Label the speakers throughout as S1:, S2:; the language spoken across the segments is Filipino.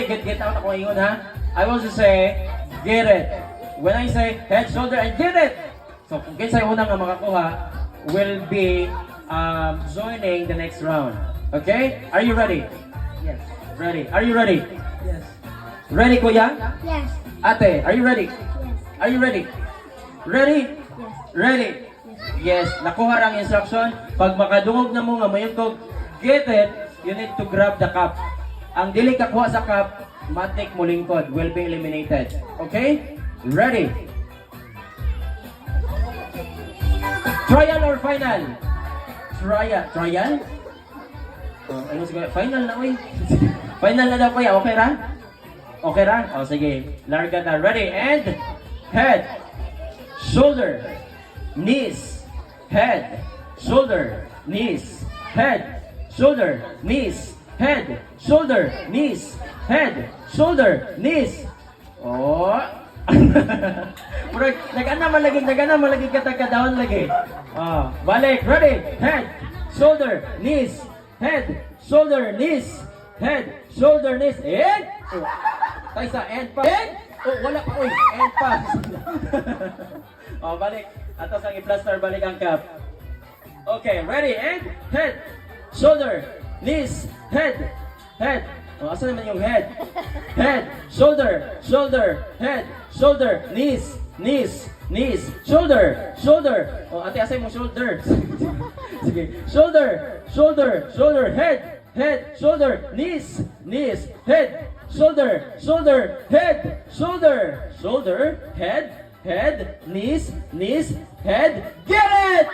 S1: Get out ako ingon ha. I want to say, get it. When I say head, shoulder, and get it. So kung kinsa yung unang nga makakuha, will be joining the next round. Okay? Are you ready?
S2: Yes.
S1: Ready. Are you ready?
S2: Yes.
S1: Ready, kuya?
S3: Yes.
S1: Ate, are you ready?
S3: Yes.
S1: Are you ready? Ready?
S3: Yes.
S1: Ready? Yes. Nakuha ang instruction. Pag makadungog na mo nga mayon ko, get it, you need to grab the cup. Ang dili kakuha sa cup, matik mo lingkod, will be eliminated. Okay? Ready? Trial or final? Trial. Trial? Ano siguro? Final na, uy. Final na daw kuya. Okay ra? Okay ra? O sige. Larga na. Ready? And head, shoulder, knees, head, shoulder, knees, head, shoulder, knees, head, shoulder, knees, head, shoulder, knees. Oh. Bro, nagana malagi katagkadaon lagi. Oh, balik. Ready? Head, shoulder, knees, head, shoulder, knees, head, shoulder, knees, and tayo sa end pa. And wala pa, uy, end pa. Oh, balik. Atos ang i-plaster, balik ang cap. Okay, ready? And head, shoulder, knees, head, head. Oh, asa naman yung head? Head, shoulder, shoulder, head, shoulder, knees, knees, knees, shoulder, shoulder. Oh, ate, asa yung shoulder? Sige. Shoulder, shoulder, shoulder, head, head, shoulder, knees, knees, head, shoulder, shoulder, head, shoulder, shoulder, head, head, knees, knees, head. Get it!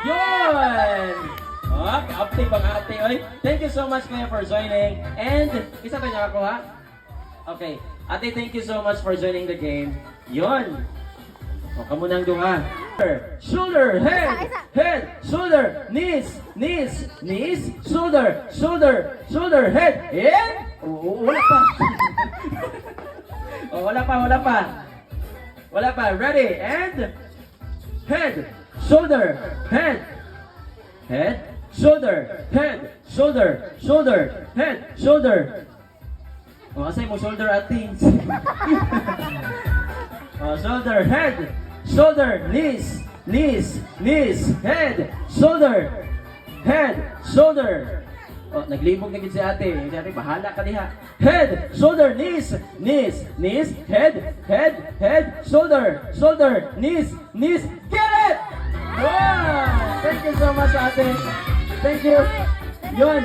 S1: Yun! Ah, ka-update bang ate, oy. Thank you so much kuya for joining. And, isa tayo nakakuha? Okay. Ate, thank you so much for joining the game. Yun! O, kamunang dunga. Shoulder, head, head, shoulder, knees, knees, knees, shoulder, shoulder, shoulder, head, and... Wala pa. Oh, wala pa, wala pa. Wala pa. Ready? And... Head, shoulder, head, head, shoulder, head, shoulder, shoulder, head, shoulder. Oh, asay mo shoulder ate. Oh, shoulder, head, shoulder, knees, knees, knees, head, shoulder, head, shoulder. Oh, naglibog na gid si ate. Si ate, bahala ka diha. Head, shoulder, knees, knees, knees, head, head, head, shoulder, shoulder, knees, knees. Get it! Wow! Thank you so much, ate. Thank you. Yun.